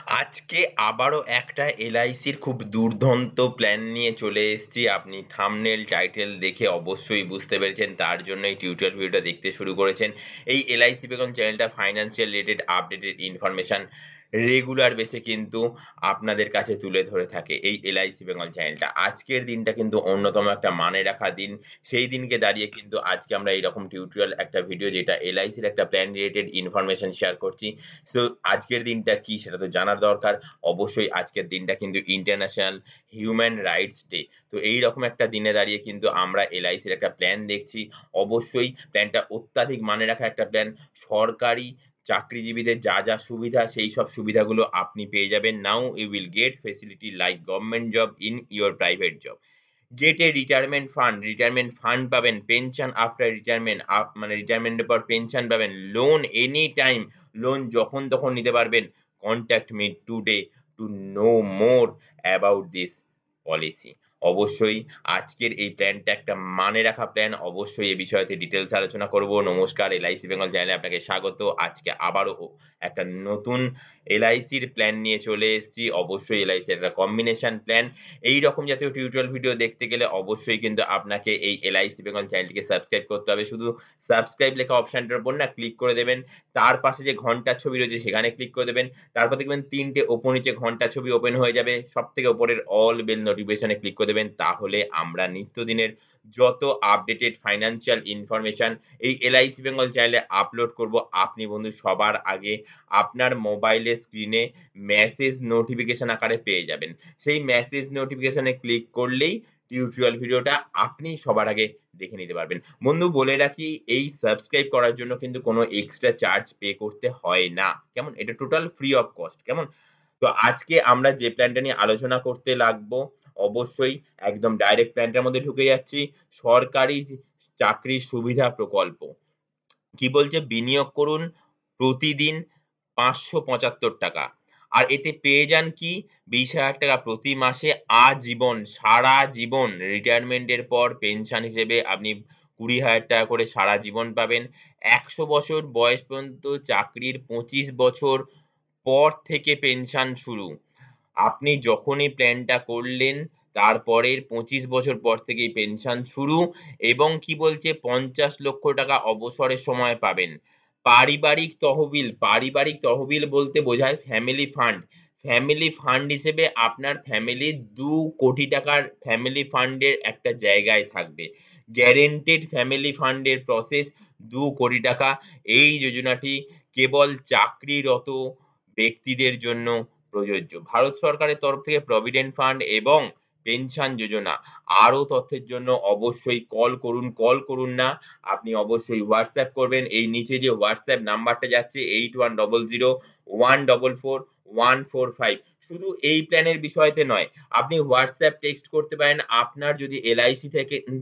আজকে আবারও একটা এলআইসির খুব দুর্দান্ত প্ল্যান নিয়ে চলে এসেছি। আপনি থাম্বনেল টাইটেল দেখে অবশ্যই বুঝতে পেরেছেন তার জন্য এই টিউটোরিয়াল ভিডিওটা দেখতে শুরু করেছেন। এই এলআইসি বেগম চ্যানেলটা financial related updated information regular বেসে কিন্তু আপনাদের কাছে তুলে ধরে থাকে এই এলআইসি বেঙ্গল চ্যানেলটা। আজকের দিনটা কিন্তু অন্যতম একটা মানে রাখা দিন। সেই দিনকে দাঁড়িয়ে কিন্তু আজকে আমরা এইরকম টিউটোরিয়াল একটা ভিডিও যেটা এলআইসির একটা প্ল্যান রিলেটেড ইনফরমেশন শেয়ার করছি। তো আজকের দিনটা কি সেটা তো জানার দরকার। অবশ্যই আজকের দিনটা কিন্তু ইন্টারন্যাশনাল হিউম্যান রাইটস ডে। তো এইরকম একটা দিনে দাঁড়িয়ে কিন্তু আমরা এলআইসির একটা প্ল্যান দেখছি। অবশ্যই প্ল্যানটা অত্যাধিক মানে রাখা একটা প্ল্যান। সরকারি চাকরিজীবীদের যা সুবিধা সেই সব সুবিধাগুলো আপনি পেয়ে যাবেন। Now you will get facility like government job in your private job. Get a retirement fund পাবেন, পেনশন আফটার রিটায়ারমেন্ট মানে রিটায়ারমেন্টের পর পেনশন পাবেন, লোন এনি টাইম, লোন যখন তখন নিতে পারবেন। Contact me today to know more about this policy. অবশ্যই আজকের এই প্ল্যানটা একটা মানে রাখা প্ল্যান। অবশ্যই এ বিষয়তে ডিটেইলস আলোচনা করব। নমস্কার, এলআইসি বেঙ্গল চ্যানেলে আপনাকে স্বাগত। আজকে আবারও একটা নতুন এলআইসির প্ল্যান নিয়ে চলে এসেছি। অবশ্যই এলআইসির একটা কম্বিনেশন প্ল্যান। এইরকম জাতীয় টিউটোরিয়াল ভিডিও দেখতে গেলে অবশ্যই কিন্তু আপনাকে এই এলআইসি বেঙ্গল চ্যানেলটিকে সাবস্ক্রাইব করতে হবে। শুধু সাবস্ক্রাইব লেখা অপশনটার উপর না ক্লিক করে দেবেন। তার পাশে যে ঘন্টার ছবি রয়েছে সেখানে ক্লিক করে দেবেন। তারপর দেখবেন ৩ টে ওপর নিচে ঘন্টার ছবি ওপেন হয়ে যাবে। সবথেকে উপরের অল বেল নোটিফিকেশন এ ক্লিক করে দেবেন। তাহলে আমরা নিত্যদিনের যত আপডেটেড ফাইন্যান্সিয়াল ইনফরমেশন এই এলআইসি বেঙ্গল চ্যানেলে আপলোড করব, আপনি বন্ধু সবার আগে আপনার মোবাইলের স্ক্রিনে মেসেজ নোটিফিকেশন আকারে পেয়ে যাবেন। সেই মেসেজ নোটিফিকেশন এ ক্লিক করলেই টিউটোরিয়াল ভিডিওটা আপনি সবার আগে দেখে নিতে পারবেন। বন্ধু বলে রাখি, এই সাবস্ক্রাইব করার জন্য কিন্তু কোনো এক্সট্রা চার্জ পে করতে হয় না। কেমন? এটা টোটাল ফ্রি অফ কস্ট। কেমন? তো আজকে আমরা যে প্ল্যানটা নিয়ে আলোচনা করতে লাগবো, অবশ্যই একদম ডাইরেক্ট প্ল্যানটার মধ্যে ঢুকে যাচ্ছি। সরকারি চাকরির সুবিধা প্রকল্প। কি বলছে? বিনিয়োগ করুন প্রতিদিন ৳৫৭৫ আর এতে পেয়ে যান কি? ৳২০,০০০ প্রতি মাসে আজীবন, সারা জীবন। রিটায়ারমেন্টের পর পেনশন হিসেবে আপনি ৳২০,০০০ করে সারা জীবন পাবেন। ১০০ বছর বয়স পর্যন্ত চাকরির ২৫ বছর পর থেকে পেনশন শুরু। আপনি যখনই প্ল্যানটা করলেন তারপরের ২৫ বছর পর থেকেই পেনশন শুরু এবং কি বলছে ৳৫০,০০,০০০ অবসরের সময় পাবেন। পারিবারিক তহবিল বলতে বোঝায় ফ্যামিলি ফান্ড। ফ্যামিলি ফান্ড হিসেবে আপনার ফ্যামিলির ৳২,০০,০০,০০০ ফ্যামিলি ফান্ডের একটা জায়গায় থাকবে। গ্যারান্টেড ফ্যামিলি ফান্ডের প্রসেস ৳২,০০,০০,০০০। এই যোজনাটি কেবল চাকরিরত ব্যক্তিদের জন্য প্রযোজ্য। ভারত সরকারের তরফ থেকে প্রভিডেন্ট ফান্ড এবং পেনশন যোজনা। আরো তথ্যের জন্য অবশ্যই কল করুন না। আপনি অবশ্যই WhatsApp করবেন। এই নিচে যে WhatsApp নাম্বারটা যাচ্ছে 8100144145। শুধু এই প্ল্যানের বিষয়তে নয়, আপনি WhatsApp টেক্সট করতে পারেন। আপনার যদি এলআইসি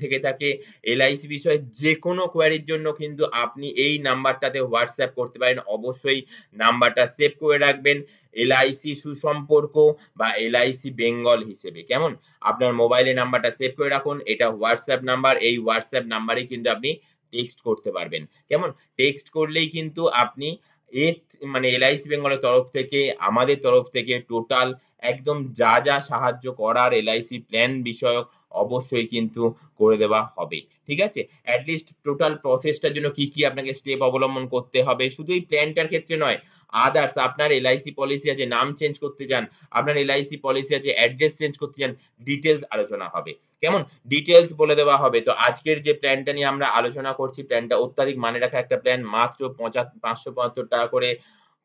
থেকে থাকে, এলআইসি বিষয়ে যেকোনো কোয়েরির জন্য কিন্তু আপনি এই নাম্বারটাতে WhatsApp করতে পারেন। অবশ্যই নাম্বারটা সেভ করে রাখবেন। এলআইসি সুসম্পর্ক বা এলআইসি বেঙ্গল হিসেবে। কেমন? আপনার মোবাইলে নাম্বারটা সেভ করে রাখুন। এটা WhatsApp নাম্বার। এই WhatsApp নাম্বারেই কিন্তু আপনি টেক্সট করতে পারবেন। কেমন? টেক্সট করলেই কিন্তু আপনি এর মানে এলআইসি বেঙ্গলের তরফ থেকে, আমাদের তরফ থেকে টোটাল একদম যা সাহায্য করার এলআইসি প্ল্যান বিষয়ক অবশ্যই কিন্তু করে দেওয়া হবে। ঠিক আছে? এট লিস্ট টোটাল প্রসেসটার জন্য কি আপনাকে স্টেপ অবলম্বন করতে হবে, শুধু এই প্ল্যানটার ক্ষেত্রে নয়, আদার্স আপনার এলআইসি পলিসি আছে, নাম চেঞ্জ করতে চান, আপনার এলআইসি পলিসি আছে, অ্যাড্রেস চেঞ্জ করতে চান, ডিটেইলস আলোচনা হবে। কেমন? ডিটেইলস বলে দেওয়া হবে। তো আজকের যে প্ল্যানটা নিয়ে আমরা আলোচনা করছি, প্ল্যানটা অত্যাধিক মানে রাখা একটা প্ল্যান। মাত্র ৳৫৭৫ করে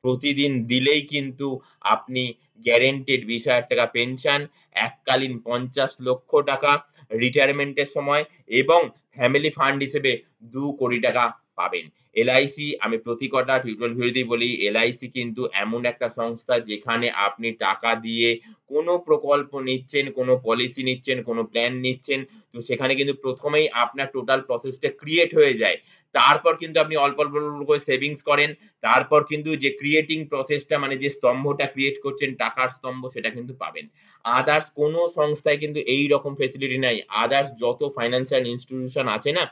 প্রতিদিন দিলেই কিন্তু আপনি গ্যারান্টেড ৳২০,০০০ পেনশন, এককালীন ৳৫০,০০,০০০ রিটায়ারমেন্টের সময় এবং ফ্যামিলি ফান্ড হিসেবে ৳২,০০,০০,০০০ পাবেন। এলআইসি আমি প্রতি কটা টিউটোরিয়াল ভিডিওতেই বলি, এলআইসি কিন্তু এমন একটা সংস্থা যেখানে আপনি টাকা দিয়ে কোনো প্রকল্প নিচ্ছেন, কোনো পলিসি নিচ্ছেন, কোনো প্ল্যান নিচ্ছেন, তো সেখানে কিন্তু ১ম এই আপনার টোটাল প্রসেসটা ক্রিয়েট হয়ে যায়। তারপর কিন্তু আপনি অল্প করে সেভিংস করেন। তারপর কিন্তু যে ক্রিয়েটিং প্রসেসটা মানে যে স্তম্ভটা ক্রিয়েট করছেন, টাকার স্তম্ভ সেটা কিন্তু পাবেন। আদার্স কোনো সংস্থায় কিন্তু এইরকম ফেসিলিটি নাই। আদার্স যত ফাইন্যান্সিয়াল ইনস্টিটিউশন আছে না,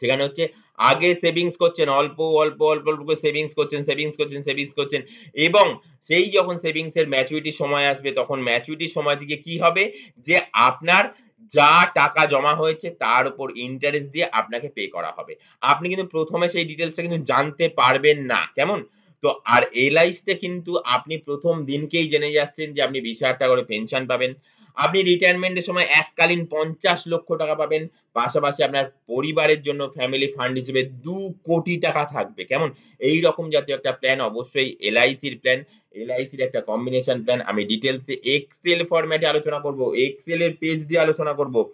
সেখানে হচ্ছে আগে সেভিংস করছেন, অল্প, অল্প, অল্প, অল্প করে সেভিংস করছেন এবং সেই যখন সেভিংস এর ম্যাচুরিটি সময় আসবে তখন ম্যাচুরিটির সময় থেকে কি হবে যে আপনার যা টাকা জমা হয়েছে তার উপর ইন্টারেস্ট দিয়ে আপনাকে পে করা হবে। আপনি কিন্তু ১ম এ সেই ডিটেইলসটা কিন্তু জানতে পারবেন না। কেমন? তো আর এলআইসি তে কিন্তু আপনি ১ম দিনকেই জেনে যাচ্ছেন যে আপনি ৳২০,০০০ করে পেনশন পাবেন। আপনি রিটায়ারমেন্ট এর সময় এককালীন ৳৫০,০০,০০০ পাবেন। পাশাপাশি আপনার পরিবারের জন্য ফ্যামিলি ফান্ড হিসেবে ৳২,০০,০০,০০০ থাকবে। কেমন? এইরকম জাতীয় একটা প্ল্যান অবশ্যই এলআইসির প্ল্যান। এলআইসির একটা কম্বিনেশন প্ল্যান আমি ডিটেইলস এ এক্সেল ফরম্যাটে আলোচনা করব। এক্সেল এর পেজ দিয়ে আলোচনা করব।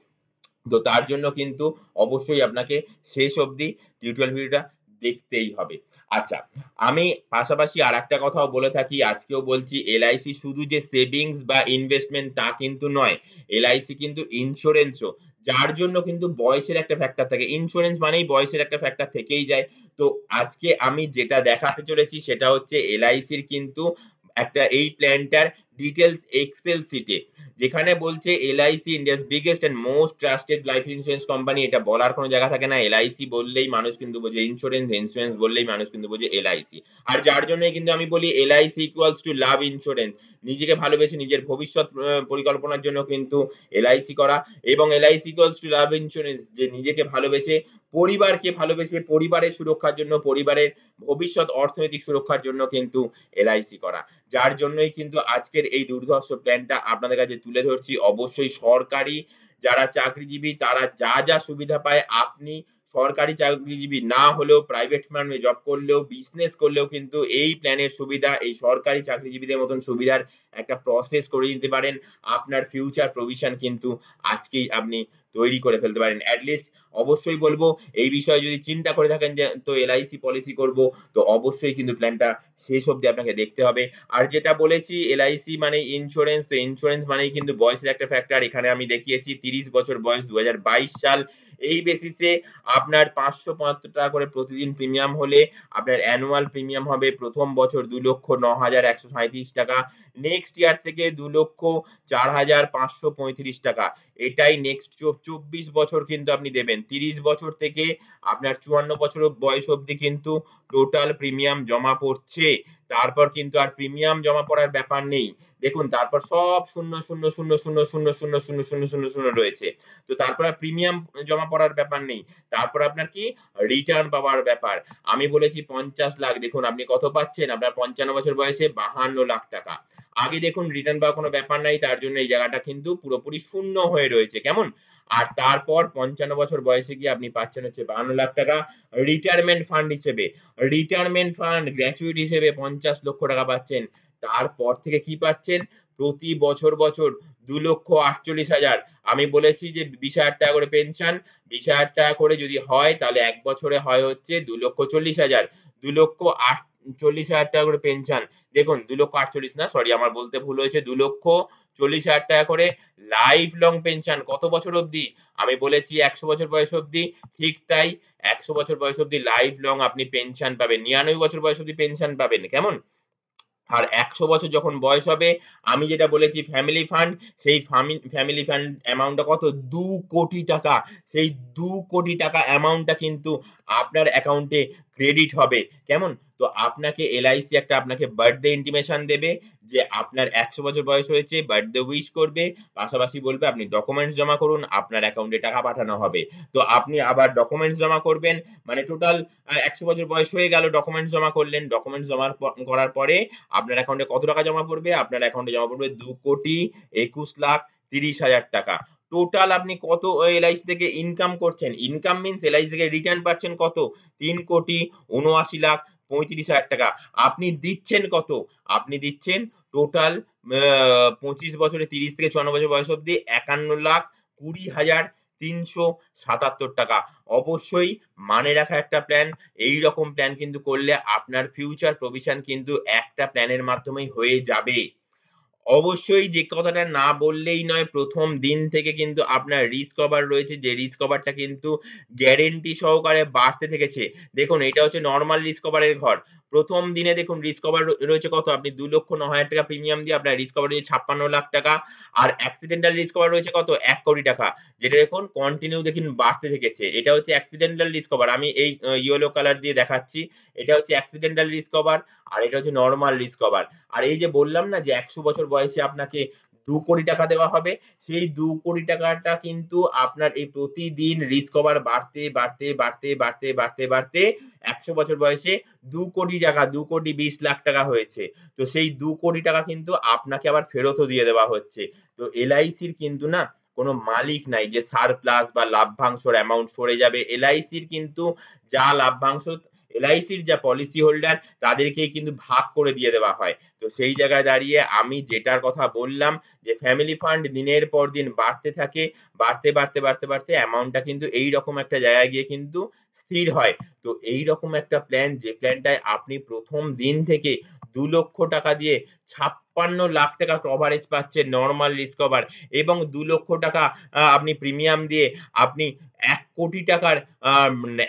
তো তার জন্য কিন্তু অবশ্যই আপনাকে শেষ অবধি টিউটোরিয়াল ভিডিওটা দেখতেই হবে। আচ্ছা, আমি পাশাপাশি আরেকটা কথাও বলে থাকি, আজকেও বলছি এলআইসি শুধু যে সেভিংস বা ইনভেস্টমেন্ট তা কিন্তু নয়। এলআইসি কিন্তু ইন্সুরেন্সও। যার জন্য কিন্তু বয়সের একটা ফ্যাক্টর থাকে। ইন্সুরেন্স মানেই বয়সের একটা ফ্যাক্টর থেকেই যায়। তো আজকে আমি যেটা দেখাতে চলেছি সেটা হচ্ছে এলআইসির কিন্তু এই প্ল্যানটার ডিটেইলস এক্সেল শিটে যেখানে বলছে LIC India's biggest and most trusted life insurance company এটা বলার কোনো জায়গা থাকে না। এলআইসি বললেই মানুষ কিন্তু বোঝে ইন্সুরেন্স, ইন্সুরেন্স বললেই মানুষ কিন্তু বোঝে এলআইসি। আর যার জন্যই কিন্তু আমি বলি LIC equals to love insurance. নিজেকে ভালোবেসে নিজের ভবিষ্যৎ পরিকল্পনার জন্য কিন্তু এলআইসি করা এবং LIC equals to love insurance যে নিজেকে ভালোবেসে, পরিবারকে ভালোবেসে পরিবারের সুরক্ষার জন্য, পরিবারের ভবিষ্যৎ অর্থনৈতিক সুরক্ষার জন্য কিন্তু এলআইসি করা। যার জন্যই কিন্তু আজকের এই দুর্ধর্ষ প্ল্যানটা আপনাদের কাছে তুলে ধরছি। অবশ্যই সরকারি যারা চাকরিজীবী তারা যা সুবিধা পায় আপনি সরকারি চাকরিজীবী না হলেও প্রাইভেট ফার্মে জব করলেও, বিজনেস করলেও কিন্তু এই প্ল্যানের সুবিধা এই সরকারি চাকরিজীবীদের মতন সুবিধার একটা প্রসেস করে নিতে পারেন। আপনার ফিউচার প্রভিশন কিন্তু আজকেই আপনি তৈরি করে ফেলতে পারেন। এট লিস্ট অবশ্যই বলব এই বিষয়ে যদি চিন্তা করে থাকেন যে তো এলআইসি পলিসি করব তো অবশ্যই কিন্তু প্ল্যানটা শেষ অবধি আপনাকে দেখতে হবে। আর যেটা বলেছি এলআইসি মানে ইন্সুরেন্স, তো ইন্সুরেন্স মানেই কিন্তু বয়সের একটা ফ্যাক্টর। এখানে আমি দেখিয়েছি ৩০ বছর বয়স ২০২২ সাল। এই বেসিসে আপনার ৳৫৭৫ করে প্রতিদিন প্রিমিয়াম হলে আপনার অ্যানুয়াল প্রিমিয়াম হবে ১ম বছর ৳২,০৯,১৩৭ নেক্সট ইয়ার থেকে ৳২,০৪,৫৩৫ এটাই নেক্সট ২৪ বছর কিন্তু আপনি দেবেন। ৩০ বছর থেকে আপনার ৫৪ বছর বয়স অবধি কিন্তু টোটাল প্রিমিয়াম জমা পড়ছে। তারপর কিন্তু আর প্রিমিয়াম জমা পড়ার ব্যাপার নেই। দেখুন তারপর সব ০,০,০,০,০,০,০,০,০,০,০,০,০,০,০,০,০,০,০,০,০,০,০,০,০,০,০,০,০,০,০,০,০,০,০,০,০,০,০,০,০,০,০,০,০,তো তারপর আর প্রিমিয়াম জমা পড়ার ব্যাপার নেই। তারপর আপনার কি রিটার্ন পাওয়ার ব্যাপার। আমি বলেছি ৫০,০০,০০০ দেখুন আপনি কত পাচ্ছেন? আপনার ৫৫ বছর বয়সে ৳৫২,০০,০০০। আগে দেখুন রিটার্ন পাওয়ার কোনো ব্যাপার নাই তার জন্য এই জায়গাটা কিন্তু পুরোপুরি শূন্য হয়ে রয়েছে। কেমন? আর তারপর ৫৫ বছর বয়সে গিয়ে আপনি পাচ্ছেন হচ্ছে ৳৫২,০০,০০০ রিটায়ারমেন্ট ফান্ড হিসেবে। রিটায়ারমেন্ট ফান্ড গ্র্যাচুইটি হিসেবে ৳৫০,০০,০০০ পাচ্ছেন। তারপর থেকে কি পাচ্ছেন? প্রতি বছর ৳২,৪৮,০০০। আমি বলেছি যে ৳২০,০০০ করে পেনশন, ৳২০,০০০ করে যদি হয় তাহলে ১ বছরে হয় হচ্ছে ৳২,৪০,০০০ ৳২,৪০,০০০ করে পেনশন। দেখুন ২,৪৮,০০০ না সরি আমার বলতে ভুল হয়েছে ৳২,৪০,০০০ করে লাইফ লং পেনশন কত বছর অবধি? আমি বলেছি ১০০ বছর বয়স অবধি। ঠিক তাই ১০০ বছর বয়স অবধি লাইফ লং আপনি পেনশন পাবেন। ৯৯ বছর বয়স অবধি পেনশন পাবেন। কেমন? আর ১০০ বছর যখন বয়স হবে, আমি যেটা বলেছি ফ্যামিলি ফান্ড, সেই ফ্যামিলি ফান্ড অ্যামাউন্টটা কত? ৳২,০০,০০,০০০ সেই ৳২,০০,০০,০০০ অ্যামাউন্টটা কিন্তু আপনার অ্যাকাউন্টে ক্রেডিট হবে। কেমন? তো আপনাকে এলআইসি একটা আপনাকে বার্থডে ইন্টিমেশন দেবে যে আপনার ১০০ বছর বয়স হয়েছে, বার্থডে উইশ করবে। পাশাপাশি বলবে আপনি ডকুমেন্টস জমা করুন, আপনার অ্যাকাউন্টে টাকা পাঠানো হবে। তো আপনি আবার ডকুমেন্টস জমা করবেন। মানে টোটাল ১০০ বছর বয়স হয়ে গেল ডকুমেন্টস জমা করলেন। ডকুমেন্টস করার পরে আপনার অ্যাকাউন্টে কত টাকা জমা পড়বে? আপনার অ্যাকাউন্টে জমা পড়বে ৳২,২১,৩০,০০০। টোটাল আপনি কত এলআইসি থেকে ইনকাম করছেন? ইনকাম মিনস এলআইসি থেকে রিটার্ন পাচ্ছেন কত? ৳৩,৭৯,৩৫,০০০। আপনি দিচ্ছেন কত? আপনি দিচ্ছেন টোটাল ২৫ বছরে ৩০ থেকে ৫৪ বছর বয়স অবধি ৳৫১,২০,৩৭৭। অবশ্যই মানে রাখা একটা প্ল্যান। এইরকম প্ল্যান কিন্তু করলে আপনার ফিউচার প্রভিশন কিন্তু একটা প্ল্যানের মাধ্যমেই হয়ে যাবে। অবশ্যই যে কথাটা না বললেই নয় ১ম দিন থেকে কিন্তু আপনার রিস্ক কভার রয়েছে যে রিস্ক কভারটা কিন্তু গ্যারান্টি সহকারে বাড়তে থেকেছে। দেখুন এটা হচ্ছে নরমাল রিস্ক কভারের ঘর। প্রথম দিনে দেখুন রিস্ক কভার রয়েছে কত, আপনি 2,09,000 টাকা প্রিমিয়াম দিয়ে আপনার রিস্ক কভার রয়েছে 56 লাখ টাকা। আর অ্যাক্সিডেন্টাল রিস্ক কভার রয়েছে কত, 1 কোটি টাকা। যেটা দেখুন কন্টিনিউ দেখুন বাড়তে থেকেছে। এটা হচ্ছে অ্যাক্সিডেন্টাল রিস্ক কভার। আমি এই ইয়েলো কালার দিয়ে দেখাচ্ছি। এটা হচ্ছে অ্যাক্সিডেন্টাল রিস্ক কভার আর এটা হচ্ছে নরমাল রিস্ক কভার। আর এই যে বললাম না যে ১০০ বছর বয়সে আপনাকে ২ কোটি টাকা দেওয়া হবে, সেই ২ কোটি টাকাটা কিন্তু আপনার এই প্রতিদিন রিস্ক কভার বাড়তে ১০০ বছর বয়সে ২ কোটি টাকা, ২ কোটি ২০ লাখ টাকা হয়েছে। তো সেই ২ কোটি টাকা কিন্তু আপনাকে আবার ফেরতও দিয়ে দেওয়া হচ্ছে। তো এলআইসির কিন্তু না কোন মালিক নাই যে সারপ্লাস বা লাভ্যাংশের অ্যামাউন্ট সরে যাবে। এলআইসির কিন্তু যা লাভ্যাংশ, এলআইসির যা পলিসি হোল্ডার তাদেরকেই কিন্তু ভাগ করে দিয়ে দেওয়া হয়। তো সেই জায়গায় দাঁড়িয়ে আমি যেটার কথা বললাম যে ফ্যামিলি ফান্ড দিনের পর দিন বাড়তে থাকে, বাড়তে অ্যামাউন্টটা কিন্তু এইরকম একটা জায়গায় গিয়ে কিন্তু স্থির হয়। তো এইরকম একটা প্ল্যান, যে প্ল্যানটায় আপনি ১ম দিন থেকে ২ লক্ষ টাকা দিয়ে ৫৬ লাখ টাকা কভারেজ পাচ্ছেন নরমাল রিস্ক কভার, এবং ২ লক্ষ টাকা আপনি প্রিমিয়াম দিয়ে আপনি ১ কোটি টাকার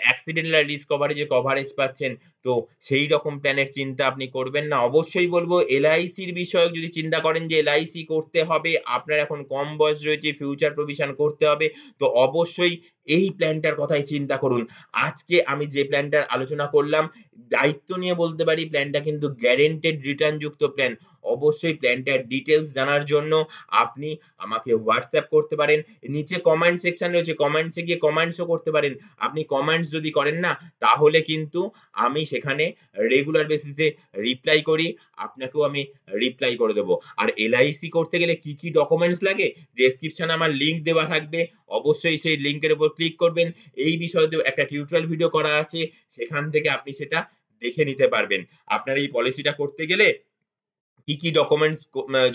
অ্যাক্সিডেন্টাল রিস্ক কভারেজ এ কভারেজ পাচ্ছেন। তো সেই রকম প্ল্যানের চিন্তা আপনি করবেন না। অবশ্যই বলব এলআইসির বিষয়ে যদি চিন্তা করেন যে এলআইসি করতে হবে, আপনার এখন কম বয়স রয়েছে, ফিউচার প্রভিশন করতে হবে, তো অবশ্যই এই প্ল্যানটার কথাই চিন্তা করুন। আজকে আমি যে প্ল্যানটার আলোচনা করলাম, দায়িত্ব নিয়ে বলতে পারি প্ল্যানটা কিন্তু গ্যারান্টেড রিটার্ন যুক্ত প্ল্যান। অবশ্যই প্ল্যানটার ডিটেইলস জানার জন্য আপনি আমাকে WhatsApp করতে পারেন। নিচে কমেন্ট সেকশন রয়েছে, কমেন্টস এ গিয়ে কমেন্টস ও করতে পারেন। আপনি কমেন্টস যদি করেন না, তাহলে কিন্তু আমি সেখানে রেগুলার বেসিস এ রিপ্লাই করি। আপনাকেও আমি রিপ্লাই করে দেব। আর এলআইসি করতে গেলে কি, কি ডকুমেন্টস লাগে? ডেসক্রিপশন এ আমার লিংক দেওয়া থাকবে। অবশ্যই সেই লিংকের উপর ক্লিক করবেন। এই বিষয়তেও একটা টিউটোরিয়াল ভিডিও করা আছে। সেখান থেকে আপনি সেটা দেখে নিতে পারবেন। আপনার এই পলিসিটা করতে গেলে কি, কি ডকুমেন্টস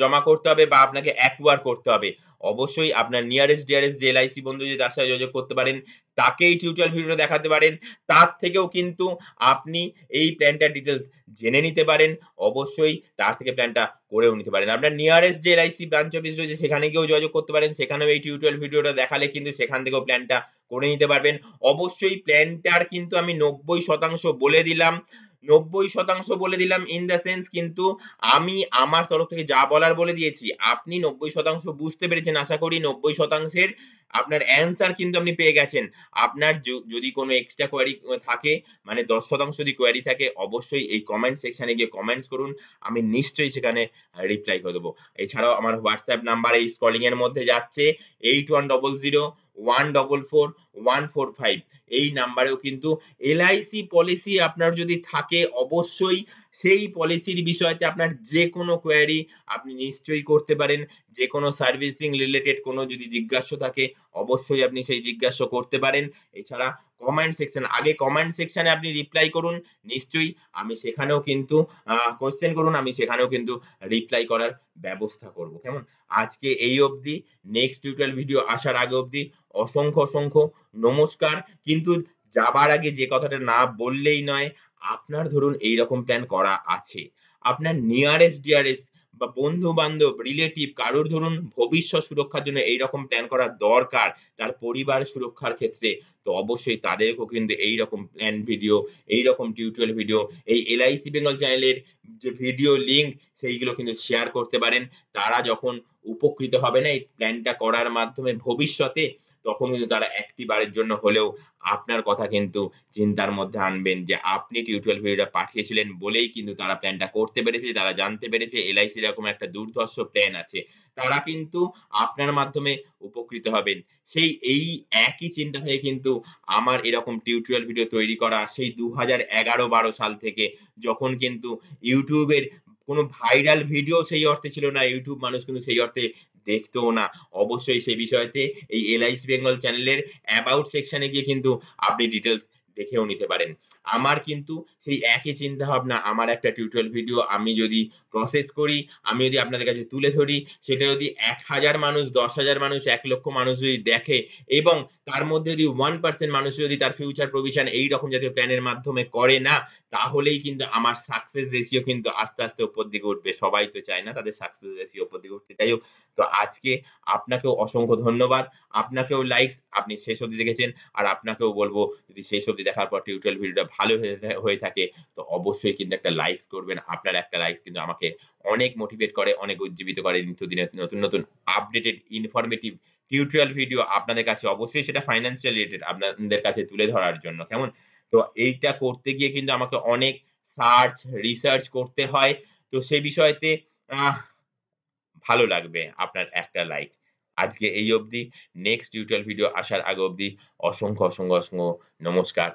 জমা করতে হবে বা আপনাকে অ্যাকোয়ার করতে হবে। অবশ্যই আপনার নিয়ারেস্ট ডিয়ারেস্ট যে এলআইসি বন্ধু যদি তার সাথে যোগাযোগ করতে পারেন, তাকে এই টিউটোরিয়াল ভিডিওটা দেখাতে পারেন। তার থেকেও কিন্তু আপনি এই প্ল্যানটার ডিটেইলস জেনে নিতে পারেন। অবশ্যই তার থেকে প্ল্যানটা করেও নিতে পারেন। আপনার নিয়ারেস্ট যে এলআইসি ব্রাঞ্চ অফিস রয়েছে সেখানে গিয়েও যোগাযোগ করতে পারেন। সেখানেও এই টিউটোরিয়াল ভিডিওটা দেখালে কিন্তু সেখান থেকেও প্ল্যানটা করে নিতে পারবেন। অবশ্যই প্ল্যানটার কিন্তু আমি ৯০% বলে দিলাম। ৯০% বলে দিলাম ইন দ্যা সেন্স, কিন্তু আমি আমার তরফ থেকে যা বলার বলে দিয়েছি। আপনি ৯০% বুঝতে পেরেছেন আশা করি। ৯০% এর আপনার অ্যান্সার কিন্তু আপনি পেয়ে গেছেন। আপনার যদি কোনো এক্সট্রা কোয়েরি থাকে, মানে ১০% যদি কোয়েরি থাকে, অবশ্যই এই কমেন্ট সেকশন এ গিয়ে কমেন্টস করুন। আমি নিশ্চয়ই সেখানে রিপ্লাই করে দেব। এছাড়াও আমার WhatsApp নাম্বার এই স্ক্রলিং এর মধ্যে যাচ্ছে 8100 144 145। এই নাম্বারেও কিন্তু এলআইসি পলিসি আপনার যদি থাকে, অবশ্যই সেই পলিসির বিষয়তে আপনার যেকোনো কোয়েরি আপনি নিশ্চয়ই করতে পারেন। যেকোনো সার্ভিসিং রিলেটেড কোনো যদি জিজ্ঞাসা থাকে, অবশ্যই আপনি সেই জিজ্ঞাসা করতে পারেন। এছাড়া আগে কমেন্ট সেকশন এ আপনি রিপ্লাই করুন। নিশ্চয়ই আমি সেখানেও কিন্তু কোয়েশ্চেন করুন, আমি সেখানেও কিন্তু রিপ্লাই করার ব্যবস্থা করব। কেমন? আজকে এই অবধি। নেক্সট টিউটোরিয়াল ভিডিও আসার আগে অবধি অসংখ্য নমস্কার। কিন্তু যাবার আগে যে কথাটা না বললেই নয়, আপনার ধরুন এইরকম প্ল্যান করা আছে। আপনার নিয়ারেস্ট ডিয়ারেস্ট বা বন্ধু-বান্ধব, রিলেটিভ কারোর ধরুন ভবিষ্যৎ সুরক্ষার জন্য এইরকম প্ল্যান করা দরকার, তার পরিবার সুরক্ষার ক্ষেত্রে, তো অবশ্যই তাদেরকেও কিন্তু এইরকম প্ল্যান ভিডিও, এইরকম টিউটোরিয়াল ভিডিও, এই এলআইসি বেঙ্গল চ্যানেলের যে ভিডিও লিঙ্ক সেইগুলো কিন্তু শেয়ার করতে পারেন। তারা যখন উপকৃত হবে না এই প্ল্যানটা করার মাধ্যমে ভবিষ্যতে, তখন কিন্তু তারা একটি বারের জন্য হলেও আপনার কথা কিন্তু চিন্তার মধ্যে আনবেন যে আপনি টিউটোরিয়াল ভিডিওটা পাঠিয়েছিলেন বলেই কিন্তু তারা প্ল্যানটা করতে পেরেছে। তারা জানতে পেরেছে এলআইসির এরকম একটা দুর্ধর্ষ প্ল্যান আছে। তারা কিন্তু আপনার মাধ্যমে উপকৃত হবেন। এই একই চিন্তা থেকে কিন্তু আমার এরকম টিউটোরিয়াল ভিডিও তৈরি করা সেই ২০১১-১২ সাল থেকে, যখন কিন্তু YouTube এর কোনো ভাইরাল ভিডিও সেই অর্থে ছিল না। YouTube মানুষ কিন্তু সেই অর্থে দেখতও না। অবশ্যই সে বিষয়তে এই এলআইসি বেঙ্গল চ্যানেলের অ্যাবাউট সেকশন এ গিয়ে কিন্তু আপনি ডিটেইলস দেখেও নিতে পারেন। আমার কিন্তু সেই একই চিন্তাভাবনা, আমার একটা টিউটোরিয়াল ভিডিও আমি যদি প্রসেস করি, আমি যদি আপনাদের কাছে তুলে ধরি, সেটা যদি ১,০০০ মানুষ, ১০,০০০ মানুষ, ১,০০,০০০ মানুষ যদি দেখে, এবং তার মধ্যে যদি 1% মানুষ যদি তার ফিউচার প্রভিশন এইরকম জাতীয় প্ল্যানের মাধ্যমে করে না, তাহলেই কিন্তু আমার সাকসেস রেশিও কিন্তু আস্তে উপর দিকে উঠবে। সবাই তো চায় না তাদের সাকসেস রেশিও উপর দিকে উঠতে। যাই হোক, তো আজকে আপনাকেও অসংখ্য ধন্যবাদ। আপনাকেও লাইকস, আপনি শেষ অবধি দেখেছেন। আর আপনাকেও বলব, যদি শেষ অবধি দেখার পর টিউটোরিয়াল ভিডিওটা ভালো হয়ে থাকে, তো অবশ্যই কিন্তু একটা লাইকস করবেন। আপনার একটা লাইকস কিন্তু আমাকে অনেক মোটিভেট করে, অনেক উজ্জীবিত করে নিত্যদিনের নতুন আপডেটেড ইনফরমেটিভ টিউটোরিয়াল ভিডিও আপনাদের কাছে, অবশ্যই সেটা ফাইন্যান্সিয়াল রিলেটেড, আপনাদের কাছে তুলে ধরার জন্য। কেমন? তো এইটা করতে গিয়ে কিন্তু আমাকে অনেক সার্চ, রিসার্চ করতে হয়। তো সে বিষয়তে আহ ভালো লাগবে আপনার একটা লাইক। আজকে এই অবধি। নেক্সট টিউটোরিয়াল ভিডিও আসার আগে অবধি অসংখ্য নমস্কার।